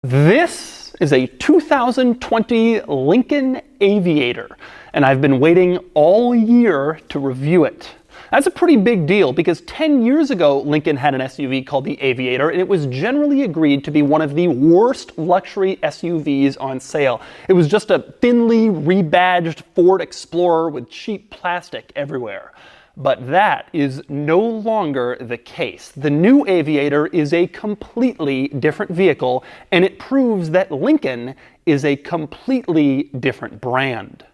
This is a 2020 Lincoln Aviator, and I've been waiting all year to review it. That's a pretty big deal because 10 years ago, Lincoln had an SUV called the Aviator, and it was generally agreed to be one of the worst luxury SUVs on sale. It was just a thinly rebadged Ford Explorer with cheap plastic everywhere. But that is no longer the case. The new Aviator is a completely different vehicle, and it proves that Lincoln is a completely different brand.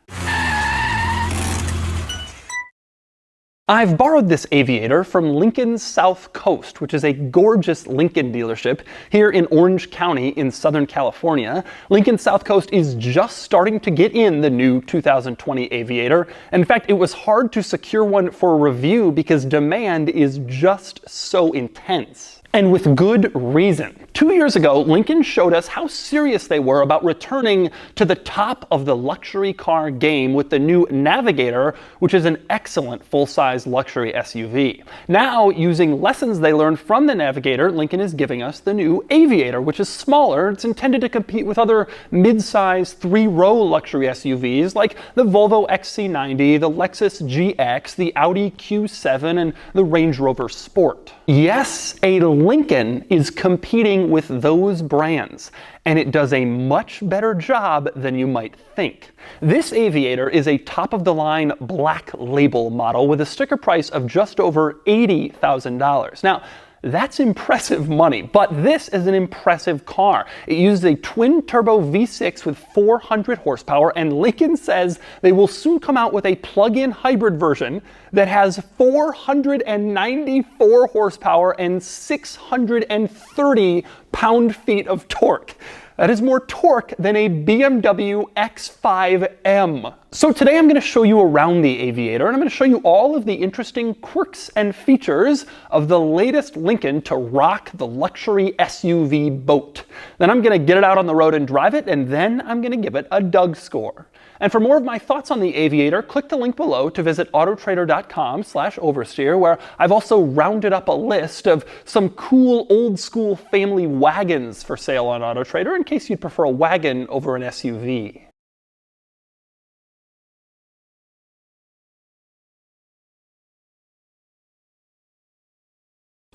I've borrowed this Aviator from Lincoln's South Coast, which is a gorgeous Lincoln dealership here in Orange County in Southern California. Lincoln South Coast is just starting to get in the new 2020 Aviator. In fact, it was hard to secure one for review because demand is just so intense. And with good reason. 2 years ago, Lincoln showed us how serious they were about returning to the top of the luxury car game with the new Navigator, which is an excellent full-size luxury SUV. Now, using lessons they learned from the Navigator, Lincoln is giving us the new Aviator, which is smaller. It's intended to compete with other mid-size three-row luxury SUVs like the Volvo XC90, the Lexus GX, the Audi Q7, and the Range Rover Sport. Yes, a Lincoln is competing with those brands, and it does a much better job than you might think. This Aviator is a top-of-the-line black label model with a sticker price of just over $80,000. Now, that's impressive money, but this is an impressive car. It uses a twin-turbo V6 with 400 horsepower, and Lincoln says they will soon come out with a plug-in hybrid version that has 494 horsepower and 630 pound-feet of torque. That is more torque than a BMW X5M. So today I'm going to show you around the Aviator, and I'm going to show you all of the interesting quirks and features of the latest Lincoln to rock the luxury SUV boat. Then I'm going to get it out on the road and drive it, and then I'm going to give it a Doug score. And for more of my thoughts on the Aviator, click the link below to visit autotrader.com/oversteer, where I've also rounded up a list of some cool old school family wagons for sale on AutoTrader in case you'd prefer a wagon over an SUV.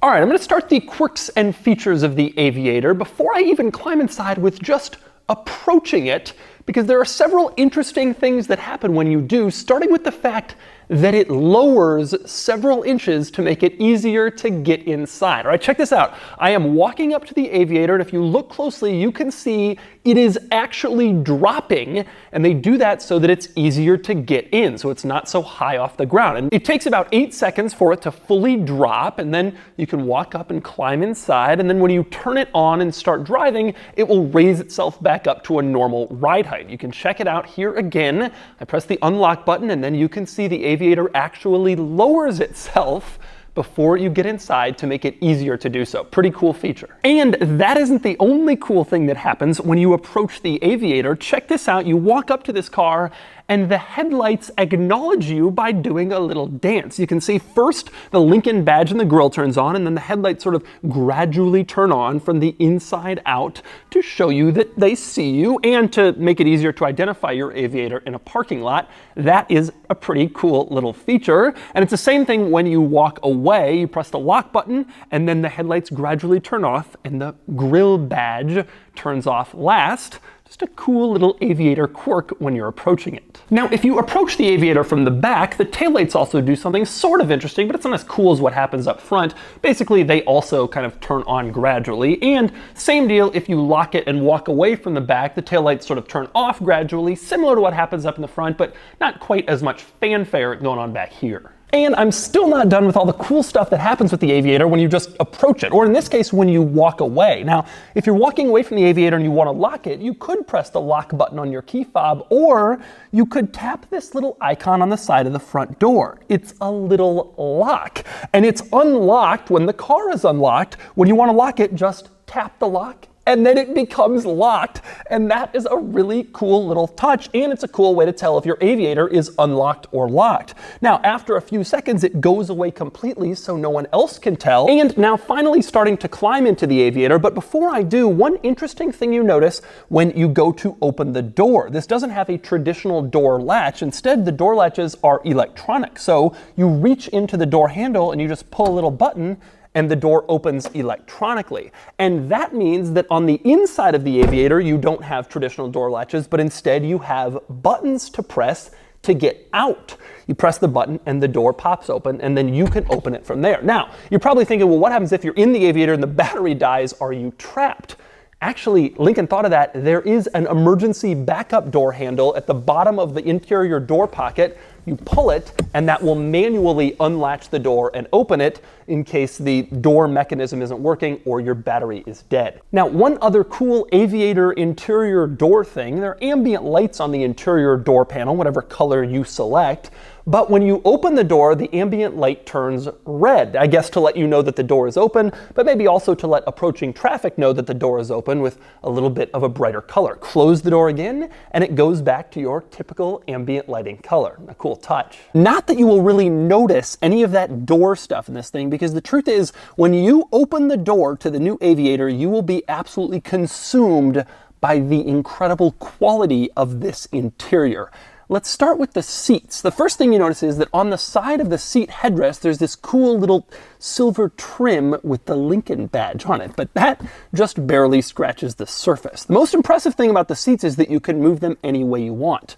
All right, I'm going to start the quirks and features of the Aviator before I even climb inside with just approaching it, because there are several interesting things that happen when you do, starting with the fact that it lowers several inches to make it easier to get inside. All right, check this out. I am walking up to the Aviator, and if you look closely, you can see it is actually dropping, and they do that so that it's easier to get in, so it's not so high off the ground. And it takes about 8 seconds for it to fully drop, and then you can walk up and climb inside, and then when you turn it on and start driving, it will raise itself back up to a normal ride height. You can check it out here again. I press the unlock button, and then you can see the Aviator actually lowers itself before you get inside to make it easier to do so. Pretty cool feature. And that isn't the only cool thing that happens when you approach the Aviator. Check this out. You walk up to this car, and the headlights acknowledge you by doing a little dance. You can see first the Lincoln badge and the grille turns on, and then the headlights sort of gradually turn on from the inside out to show you that they see you and to make it easier to identify your Aviator in a parking lot. That is a pretty cool little feature. And it's the same thing when you walk away. You press the lock button, and then the headlights gradually turn off, and the grille badge turns off last. Just a cool little Aviator quirk when you're approaching it. Now, if you approach the Aviator from the back, the taillights also do something sort of interesting, but it's not as cool as what happens up front. Basically, they also kind of turn on gradually, and same deal, if you lock it and walk away from the back, the taillights sort of turn off gradually, similar to what happens up in the front, but not quite as much fanfare going on back here. And I'm still not done with all the cool stuff that happens with the Aviator when you just approach it, or in this case, when you walk away. Now, if you're walking away from the Aviator and you want to lock it, you could press the lock button on your key fob, or you could tap this little icon on the side of the front door. It's a little lock, and it's unlocked when the car is unlocked. When you want to lock it, just tap the lock and then it becomes locked. And that is a really cool little touch, and it's a cool way to tell if your Aviator is unlocked or locked. Now, after a few seconds, it goes away completely so no one else can tell. And now finally starting to climb into the Aviator, but before I do, one interesting thing you notice when you go to open the door. This doesn't have a traditional door latch. Instead, the door latches are electronic. So you reach into the door handle and you just pull a little button and the door opens electronically. And that means that on the inside of the Aviator, you don't have traditional door latches, but instead you have buttons to press to get out. You press the button and the door pops open, and then you can open it from there. Now, you're probably thinking, well, what happens if you're in the Aviator and the battery dies? Are you trapped? Actually, Lincoln thought of that. There is an emergency backup door handle at the bottom of the interior door pocket. You pull it, and that will manually unlatch the door and open it in case the door mechanism isn't working or your battery is dead. Now, one other cool Aviator interior door thing, there are ambient lights on the interior door panel, whatever color you select. But when you open the door, the ambient light turns red, I guess to let you know that the door is open, but maybe also to let approaching traffic know that the door is open with a little bit of a brighter color. Close the door again, and it goes back to your typical ambient lighting color. A cool touch. Not that you will really notice any of that door stuff in this thing, because the truth is, when you open the door to the new Aviator, you will be absolutely consumed by the incredible quality of this interior. Let's start with the seats. The first thing you notice is that on the side of the seat headrest, there's this cool little silver trim with the Lincoln badge on it, but that just barely scratches the surface. The most impressive thing about the seats is that you can move them any way you want.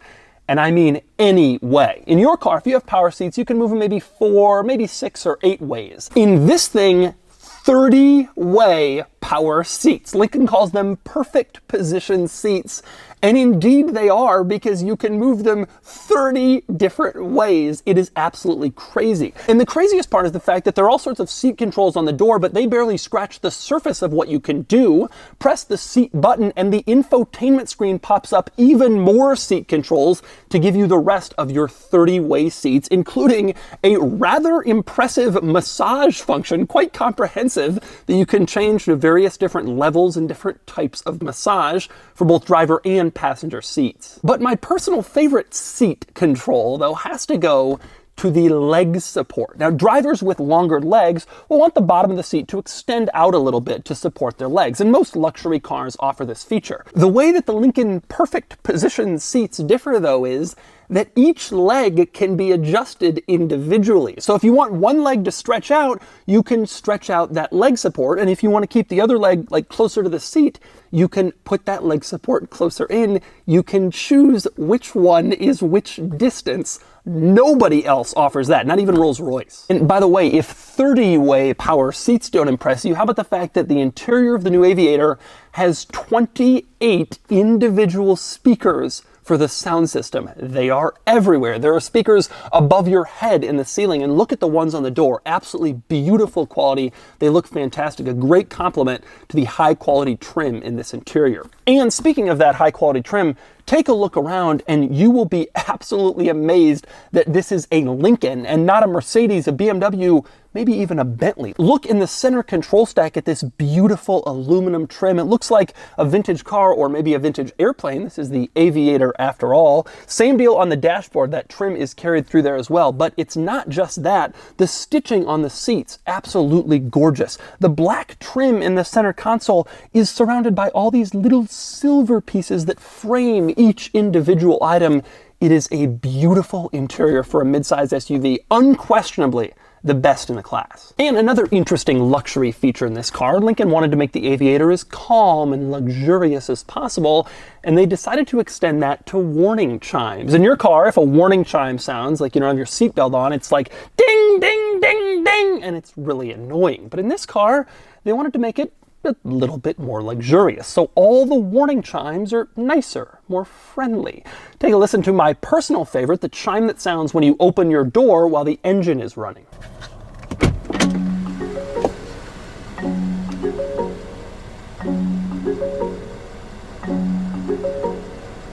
And I mean any way. In your car, if you have power seats, you can move them maybe 4, maybe 6 or 8 ways. In this thing, 30-way power seats. Lincoln calls them perfect position seats. And indeed they are, because you can move them 30 different ways. It is absolutely crazy. And the craziest part is the fact that there are all sorts of seat controls on the door, but they barely scratch the surface of what you can do. Press the seat button and the infotainment screen pops up even more seat controls to give you the rest of your 30-way seats, including a rather impressive massage function, quite comprehensive, that you can change to various different levels and different types of massage for both driver and passenger seats. But my personal favorite seat control, though, has to go to the leg support. Now, drivers with longer legs will want the bottom of the seat to extend out a little bit to support their legs, and most luxury cars offer this feature. The way that the Lincoln perfect position seats differ, though, is that each leg can be adjusted individually. So if you want one leg to stretch out, you can stretch out that leg support, and if you want to keep the other leg closer to the seat, you can put that leg support closer in. You can choose which one is which distance. Nobody else offers that, not even Rolls-Royce. And by the way, if 30-way power seats don't impress you, how about the fact that the interior of the new Aviator has 28 individual speakers for the sound system? They are everywhere. There are speakers above your head in the ceiling, and look at the ones on the door. Absolutely beautiful quality. They look fantastic. A great compliment to the high quality trim in this interior. And speaking of that high quality trim, take a look around and you will be absolutely amazed that this is a Lincoln and not a Mercedes, a BMW, maybe even a Bentley. Look in the center control stack at this beautiful aluminum trim. It looks like a vintage car or maybe a vintage airplane. This is the Aviator after all. Same deal on the dashboard. That trim is carried through there as well, but it's not just that. The stitching on the seats, absolutely gorgeous. The black trim in the center console is surrounded by all these little silver pieces that frame each individual item. It is a beautiful interior for a midsize SUV, unquestionably the best in the class. And another interesting luxury feature in this car, Lincoln wanted to make the Aviator as calm and luxurious as possible, and they decided to extend that to warning chimes. In your car, if a warning chime sounds like you don't have your seatbelt on, it's like ding, ding, ding, ding, and it's really annoying. But in this car, they wanted to make it a little bit more luxurious. So all the warning chimes are nicer, more friendly. Take a listen to my personal favorite, the chime that sounds when you open your door while the engine is running.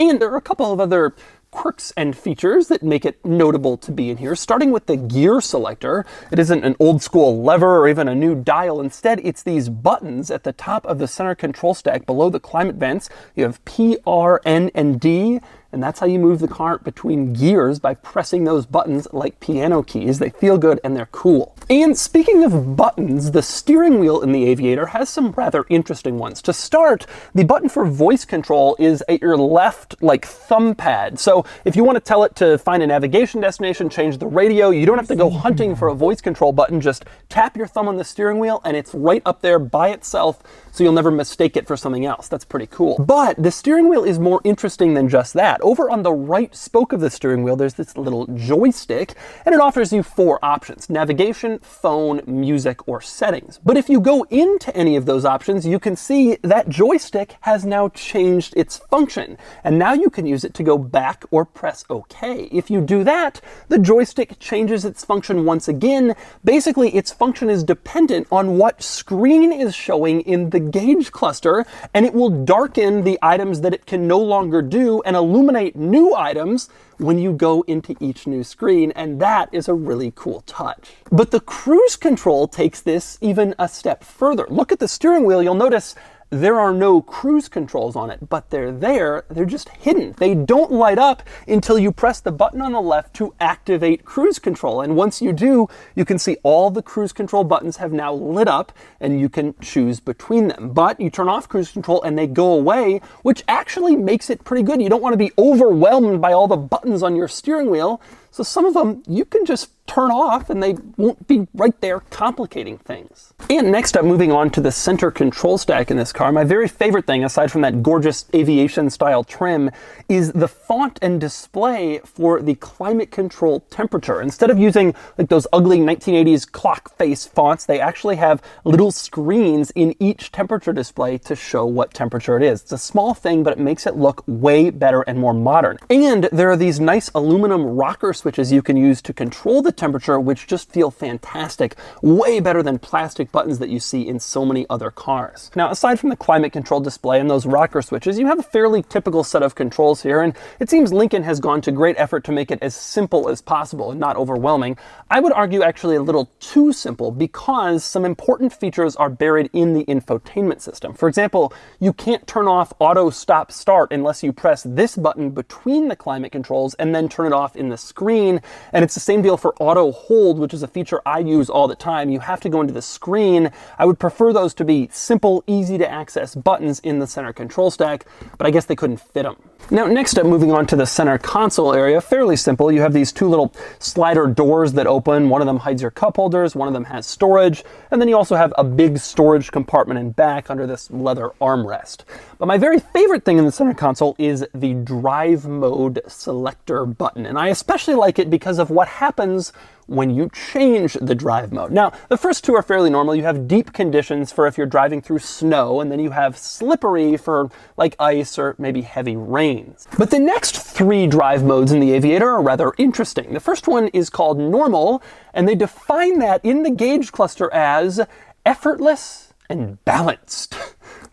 And there are a couple of other quirks and features that make it notable to be in here, starting with the gear selector. It isn't an old school lever or even a new dial. Instead, it's these buttons at the top of the center control stack below the climate vents. You have P, R, N, and D. And that's how you move the car between gears, by pressing those buttons like piano keys. They feel good and they're cool. And speaking of buttons, the steering wheel in the Aviator has some rather interesting ones. To start, the button for voice control is at your left, like, thumb pad. So if you want to tell it to find a navigation destination, change the radio, you don't have to go hunting for a voice control button. Just tap your thumb on the steering wheel and it's right up there by itself, so you'll never mistake it for something else. That's pretty cool. But the steering wheel is more interesting than just that. Over on the right spoke of the steering wheel, there's this little joystick, and it offers you 4 options: navigation, phone, music, or settings. But if you go into any of those options, you can see that joystick has now changed its function, and now you can use it to go back or press OK. If you do that, the joystick changes its function once again. Basically, its function is dependent on what screen is showing in the gauge cluster, and it will darken the items that it can no longer do and illuminate new items when you go into each new screen, and that is a really cool touch. But the cruise control takes this even a step further. Look at the steering wheel, you'll notice there are no cruise controls on it, but they're there, they're just hidden. They don't light up until you press the button on the left to activate cruise control. And once you do, you can see all the cruise control buttons have now lit up and you can choose between them. But you turn off cruise control and they go away, which actually makes it pretty good. You don't want to be overwhelmed by all the buttons on your steering wheel. So some of them you can just turn off and they won't be right there complicating things. And next up, moving on to the center control stack in this car, my very favorite thing, aside from that gorgeous aviation style trim, is the font and display for the climate control temperature. Instead of using like those ugly 1980s clock face fonts, they actually have little screens in each temperature display to show what temperature it is. It's a small thing, but it makes it look way better and more modern. And there are these nice aluminum rocker switches you can use to control the temperature, which just feel fantastic, way better than plastic buttons that you see in so many other cars. Now, aside from the climate control display and those rocker switches, you have a fairly typical set of controls here, and it seems Lincoln has gone to great effort to make it as simple as possible and not overwhelming. I would argue actually a little too simple, because some important features are buried in the infotainment system. For example, you can't turn off auto stop start unless you press this button between the climate controls and then turn it off in the screen. And it's the same deal for auto hold, which is a feature I use all the time. You have to go into the screen. I would prefer those to be simple, easy to access buttons in the center control stack, but I guess they couldn't fit them. Now, next up, moving on to the center console area, fairly simple. You have these 2 little slider doors that open. One of them hides your cup holders, one of them has storage, and then you also have a big storage compartment in back under this leather armrest. But my very favorite thing in the center console is the drive mode selector button, and I especially like it because of what happens when you change the drive mode. Now, the first 2 are fairly normal. You have deep conditions for if you're driving through snow, and then you have slippery for like ice or maybe heavy rains. But the next 3 drive modes in the Aviator are rather interesting. The first one is called normal, and they define that in the gauge cluster as effortless and balanced.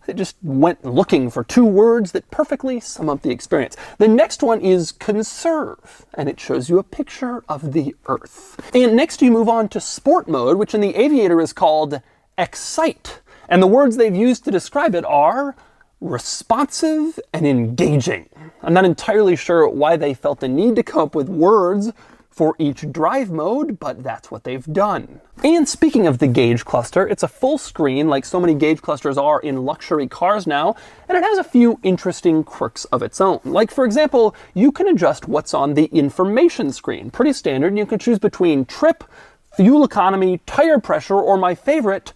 They just went looking for 2 words that perfectly sum up the experience. The next one is conserve, and it shows you a picture of the Earth. And next you move on to sport mode, which in the Aviator is called excite. And the words they've used to describe it are responsive and engaging. I'm not entirely sure why they felt the need to come up with words for each drive mode, but that's what they've done. And speaking of the gauge cluster, it's a full screen like so many gauge clusters are in luxury cars now, and it has a few interesting quirks of its own. Like, for example, you can adjust what's on the information screen. Pretty standard, and you can choose between trip, fuel economy, tire pressure, or my favorite,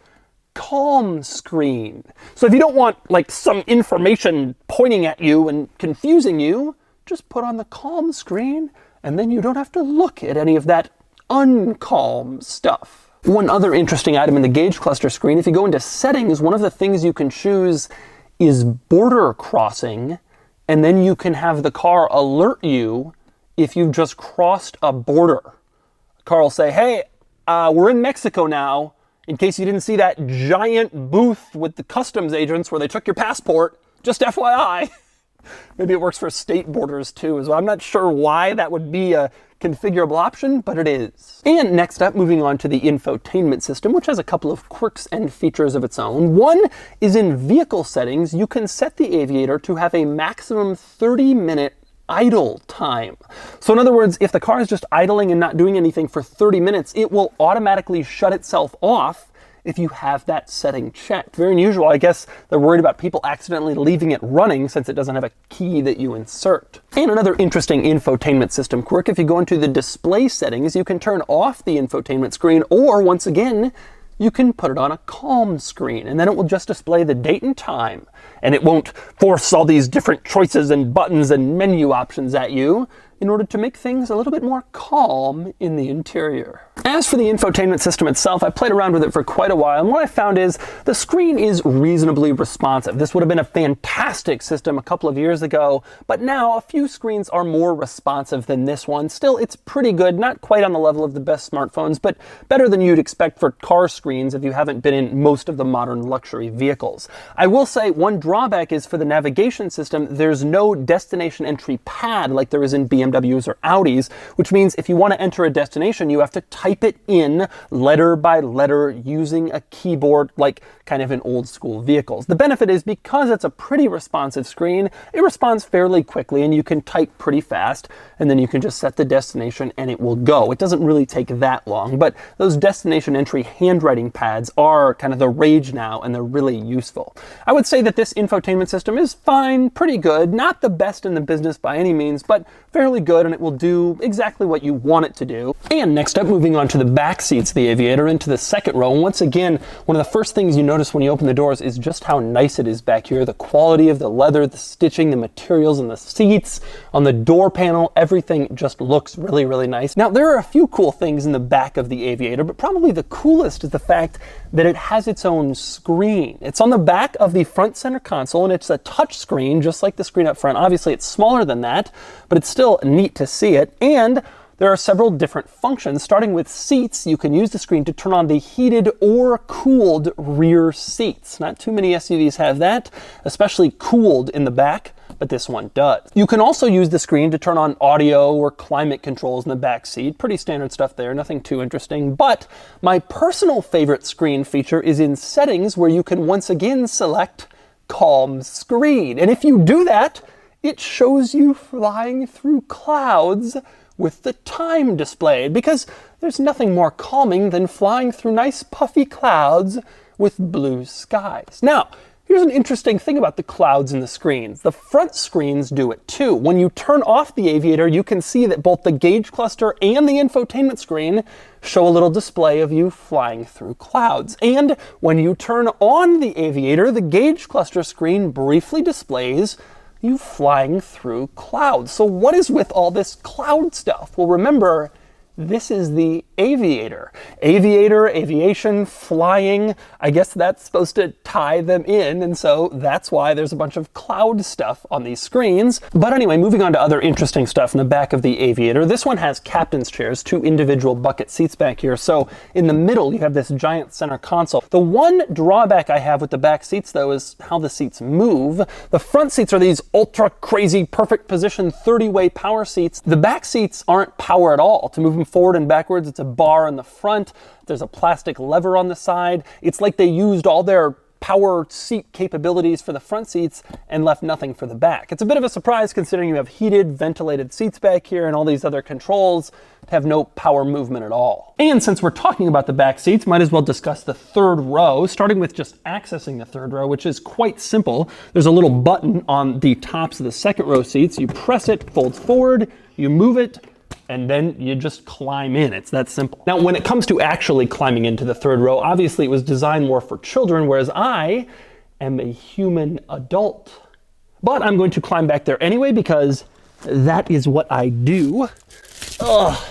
calm screen. So if you don't want like some information pointing at you and confusing you, just put on the calm screen, and then you don't have to look at any of that uncalm stuff. One other interesting item in the gauge cluster screen, if you go into settings, one of the things you can choose is border crossing, and then you can have the car alert you if you've just crossed a border. The car will say, hey, we're in Mexico now, in case you didn't see that giant booth with the customs agents where they took your passport, just FYI. Maybe it works for state borders too, so I'm not sure why that would be a configurable option, but it is. And next up, moving on to the infotainment system, which has a couple of quirks and features of its own. One is in vehicle settings, you can set the Aviator to have a maximum 30-minute idle time. So in other words, if the car is just idling and not doing anything for 30 minutes, it will automatically shut itself off if you have that setting checked. Very unusual. I guess they're worried about people accidentally leaving it running since it doesn't have a key that you insert. And another interesting infotainment system quirk, if you go into the display settings, you can turn off the infotainment screen, or once again, you can put it on a calm screen, and then it will just display the date and time, and it won't force all these different choices and buttons and menu options at you in order to make things a little bit more calm in the interior. As for the infotainment system itself, I played around with it for quite a while, and what I found is the screen is reasonably responsive. This would have been a fantastic system a couple of years ago, but now a few screens are more responsive than this one. Still, it's pretty good, not quite on the level of the best smartphones, but better than you'd expect for car screens if you haven't been in most of the modern luxury vehicles. I will say one drawback is for the navigation system, there's no destination entry pad like there is in BMWs or Audis, which means if you want to enter a destination, you have to type it in letter by letter using a keyboard like kind of in old school vehicles. The benefit is because it's a pretty responsive screen, it responds fairly quickly and you can type pretty fast, and then you can just set the destination and it will go. It doesn't really take that long, but those destination entry handwriting pads are kind of the rage now, and they're really useful. I would say that this infotainment system is fine, pretty good, not the best in the business by any means, but fairly good, and it will do exactly what you want it to do. And next up, moving on to the back seats of the Aviator into the second row. And once again, one of the first things you notice when you open the doors is just how nice it is back here. The quality of the leather, the stitching, the materials in the seats, on the door panel, everything just looks really, really nice. Now, there are a few cool things in the back of the Aviator, but probably the coolest is the fact that it has its own screen. It's on the back of the front center console, and it's a touch screen, just like the screen up front. Obviously, it's smaller than that, but it's still neat to see it. And there are several different functions. Starting with seats, you can use the screen to turn on the heated or cooled rear seats. Not too many SUVs have that, especially cooled in the back, but this one does. You can also use the screen to turn on audio or climate controls in the back seat. Pretty standard stuff there, nothing too interesting. But my personal favorite screen feature is in settings, where you can once again select calm screen. And if you do that, it shows you flying through clouds with the time displayed, because there's nothing more calming than flying through nice puffy clouds with blue skies. Now, here's an interesting thing about the clouds in the screens. The front screens do it too. When you turn off the Aviator, you can see that both the gauge cluster and the infotainment screen show a little display of you flying through clouds. And when you turn on the Aviator, the gauge cluster screen briefly displays you flying through clouds. So what is with all this cloud stuff? Well, remember, this is the Aviator. Aviator, aviation, flying, I guess that's supposed to tie them in, and so that's why there's a bunch of cloud stuff on these screens. But anyway, moving on to other interesting stuff in the back of the Aviator. This one has captain's chairs, 2 individual bucket seats back here. So in the middle, you have this giant center console. The one drawback I have with the back seats, though, is how the seats move. The front seats are these ultra crazy, perfect position, 30-way power seats. The back seats aren't power at all. To move them forward and backwards, it's a bar in the front. There's a plastic lever on the side. It's like they used all their power seat capabilities for the front seats and left nothing for the back. It's a bit of a surprise considering you have heated, ventilated seats back here and all these other controls to have no power movement at all. And since we're talking about the back seats, might as well discuss the third row, starting with just accessing the third row, which is quite simple. There's a little button on the tops of the second row seats. You press it, folds forward, you move it, and then you just climb in. It's that simple. Now, when it comes to actually climbing into the third row, obviously it was designed more for children, whereas I am a human adult. But I'm going to climb back there anyway, because that is what I do. Ugh.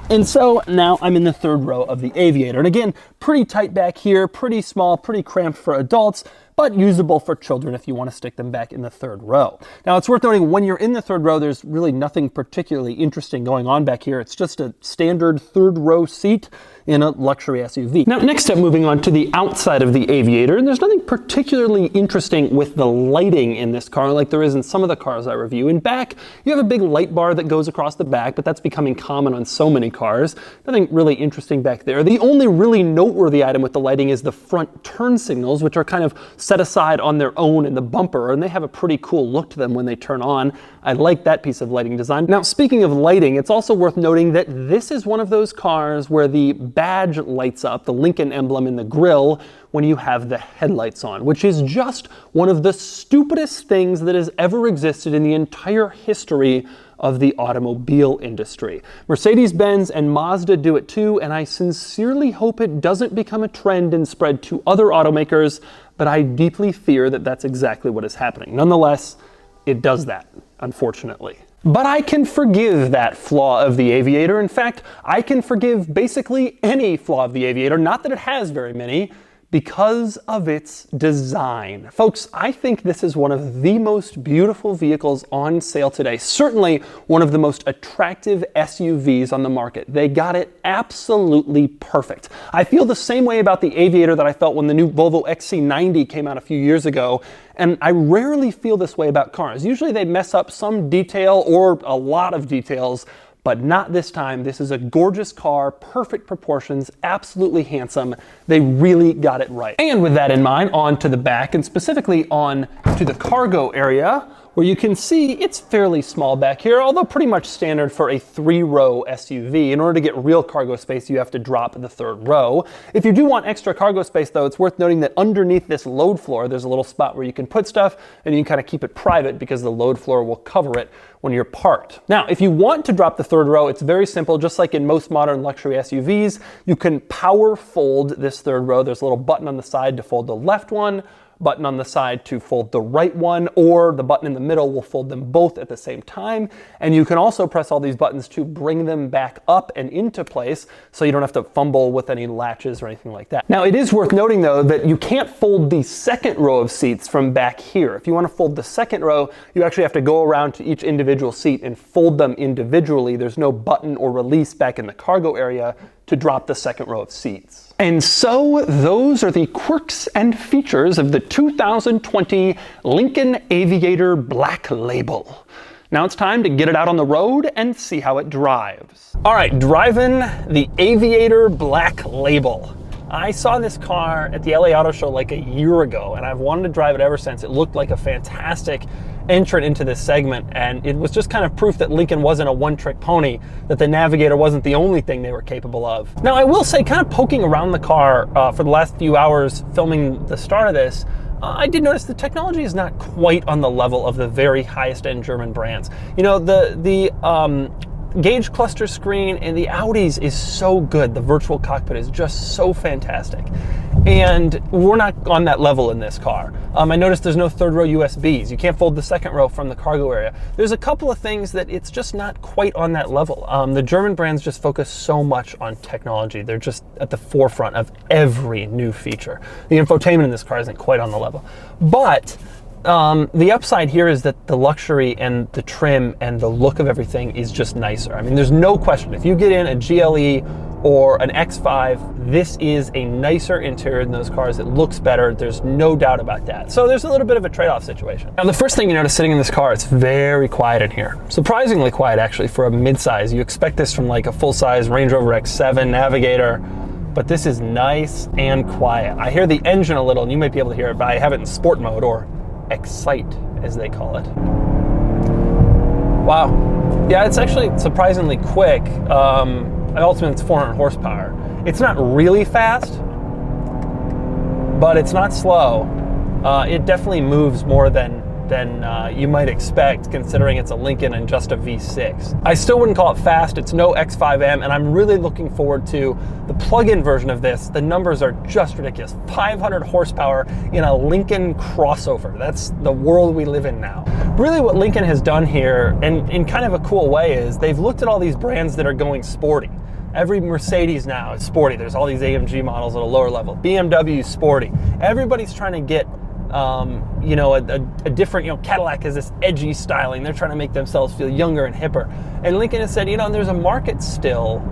And so now I'm in the third row of the Aviator. And again, pretty tight back here, pretty small, pretty cramped for adults, but usable for children if you want to stick them back in the third row. Now, it's worth noting when you're in the third row, there's really nothing particularly interesting going on back here. It's just a standard third row seat in a luxury SUV. Now, next up, moving on to the outside of the Aviator, and there's nothing particularly interesting with the lighting in this car like there is in some of the cars I review. In back, you have a big light bar that goes across the back, but that's becoming common on so many cars. Nothing really interesting back there. The only really noteworthy item with the lighting is the front turn signals, which are kind of set aside on their own in the bumper, and they have a pretty cool look to them when they turn on. I like that piece of lighting design. Now, speaking of lighting, it's also worth noting that this is one of those cars where the badge lights up, the Lincoln emblem in the grille, when you have the headlights on, which is just one of the stupidest things that has ever existed in the entire history of the automobile industry. Mercedes-Benz and Mazda do it too, and I sincerely hope it doesn't become a trend and spread to other automakers, but I deeply fear that that's exactly what is happening. Nonetheless, it does that, unfortunately. But I can forgive that flaw of the Aviator. In fact, I can forgive basically any flaw of the Aviator, not that it has very many, because of its design. Folks, I think this is one of the most beautiful vehicles on sale today. Certainly one of the most attractive SUVs on the market. They got it absolutely perfect. I feel the same way about the Aviator that I felt when the new Volvo XC90 came out a few years ago. And I rarely feel this way about cars. Usually they mess up some detail or a lot of details, but not this time. This is a gorgeous car, perfect proportions, absolutely handsome. They really got it right. And with that in mind, on to the back, and specifically on to the cargo area, where you can see it's fairly small back here, although pretty much standard for a 3-row SUV. In order to get real cargo space, you have to drop the third row. If you do want extra cargo space, though, it's worth noting that underneath this load floor, there's a little spot where you can put stuff, and you can kind of keep it private because the load floor will cover it when you're parked. Now, if you want to drop the third row, it's very simple. Just like in most modern luxury SUVs, you can power fold this third row. There's a little button on the side to fold the left one, button on the side to fold the right one, or the button in the middle will fold them both at the same time. And you can also press all these buttons to bring them back up and into place, so you don't have to fumble with any latches or anything like that. Now, it is worth noting, though, that you can't fold the second row of seats from back here. If you want to fold the second row, you actually have to go around to each individual seat and fold them individually. There's no button or release back in the cargo area to drop the second row of seats. And so those are the quirks and features of the 2020 Lincoln Aviator Black Label. Now it's time to get it out on the road and see how it drives. All right, driving the Aviator Black Label. I saw this car at the LA Auto Show like a year ago, and I've wanted to drive it ever since. It looked like a fantastic entrant into this segment, and it was just kind of proof that Lincoln wasn't a one-trick pony, that the Navigator wasn't the only thing they were capable of. Now, I will say, kind of poking around the car for the last few hours filming the start of this, I did notice the technology is not quite on the level of the very highest-end German brands. You know, the gauge cluster screen in the Audis is so good. The virtual cockpit is just so fantastic. And we're not on that level in this car. I noticed there's no third row USBs. You can't fold the second row from the cargo area. There's a couple of things that it's just not quite on that level. The German brands just focus so much on technology. They're just at the forefront of every new feature. The infotainment in this car isn't quite on the level. But the upside here is that the luxury and the trim and the look of everything is just nicer. I mean, there's no question. If you get in a GLE or an X5, this is a nicer interior than those cars. It looks better. There's no doubt about that. So there's a little bit of a trade-off situation. Now, the first thing you notice sitting in this car, it's very quiet in here. Surprisingly quiet, actually, for a midsize. You expect this from like a full-size Range Rover X7 Navigator, but this is nice and quiet. I hear the engine a little, and you might be able to hear it, but I have it in sport mode, or Excite, as they call it. Wow. Yeah, it's actually surprisingly quick. Ultimately, it's 400 horsepower. It's not really fast, but it's not slow. It definitely moves more than you might expect, considering it's a Lincoln and just a V6. I still wouldn't call it fast. It's no X5M, and I'm really looking forward to the plug-in version of this. The numbers are just ridiculous. 500 horsepower in a Lincoln crossover. That's the world we live in now. Really what Lincoln has done here, and in kind of a cool way, is they've looked at all these brands that are going sporty. Every Mercedes now is sporty. There's all these AMG models at a lower level. BMW is sporty. Everybody's trying to get a different, Cadillac has this edgy styling. They're trying to make themselves feel younger and hipper. And Lincoln has said, there's a market still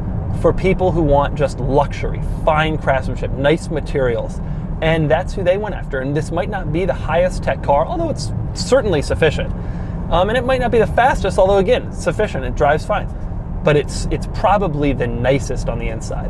for people who want just luxury, fine craftsmanship, nice materials. And that's who they went after. And this might not be the highest tech car, although it's certainly sufficient. And it might not be the fastest, although again, sufficient, it drives fine. But it's probably the nicest on the inside.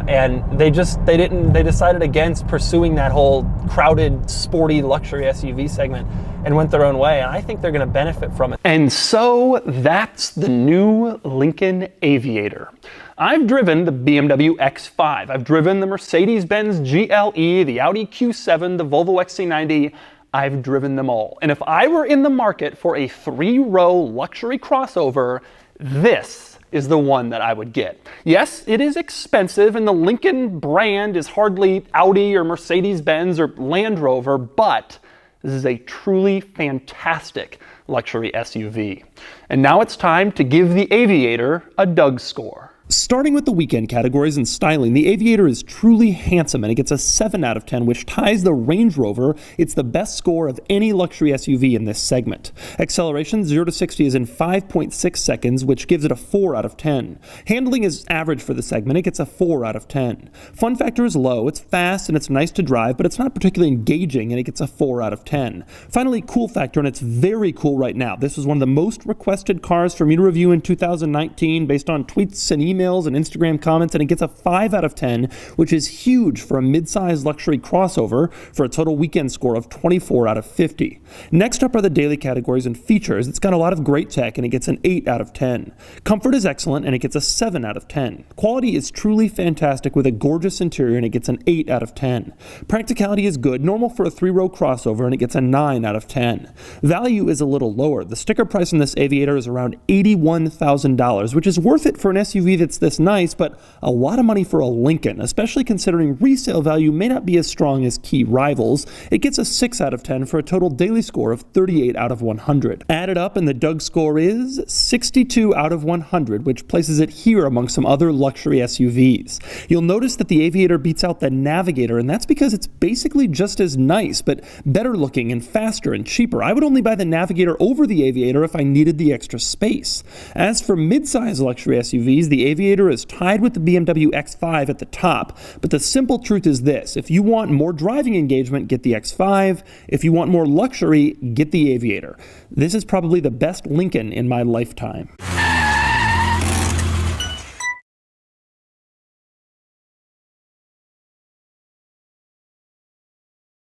And they decided against pursuing that whole crowded, sporty luxury SUV segment and went their own way. And I think they're going to benefit from it. And so that's the new Lincoln Aviator. I've driven the BMW X5. I've driven the Mercedes-Benz GLE, the Audi Q7, the Volvo XC90. I've driven them all. And if I were in the market for a 3-row luxury crossover, this is the one that I would get. Yes, it is expensive, and the Lincoln brand is hardly Audi or Mercedes-Benz or Land Rover, but this is a truly fantastic luxury SUV. And now it's time to give the Aviator a Doug score. Starting with the weekend categories and styling, the Aviator is truly handsome and it gets a 7 out of 10, which ties the Range Rover. It's the best score of any luxury SUV in this segment. Acceleration 0 to 60 is in 5.6 seconds, which gives it a 4 out of 10. Handling is average for the segment. It gets a 4 out of 10. Fun factor is low. It's fast and it's nice to drive, but it's not particularly engaging, and it gets a 4 out of 10. Finally, cool factor, and it's very cool right now. This was one of the most requested cars for me to review in 2019 based on tweets and emails and Instagram comments, and it gets a 5 out of 10, which is huge for a mid-size luxury crossover, for a total weekend score of 24 out of 50. Next up are the daily categories and features. It's got a lot of great tech, and it gets an 8 out of 10. Comfort is excellent, and it gets a 7 out of 10. Quality is truly fantastic with a gorgeous interior, and it gets an 8 out of 10. Practicality is good, normal for a 3-row crossover, and it gets a 9 out of 10. Value is a little lower. The sticker price on this Aviator is around $81,000, which is worth it for an SUV that's this nice, but a lot of money for a Lincoln, especially considering resale value may not be as strong as key rivals. It gets a 6 out of 10 for a total daily score of 38 out of 100. Added up, and the Doug score is 62 out of 100, which places it here among some other luxury SUVs. You'll notice that the Aviator beats out the Navigator, and that's because it's basically just as nice, but better looking and faster and cheaper. I would only buy the Navigator over the Aviator if I needed the extra space. As for mid-size luxury SUVs, the Aviator is tied with the BMW X5 at the top, but the simple truth is this: if you want more driving engagement, get the X5. If you want more luxury, get the Aviator. This is probably the best Lincoln in my lifetime.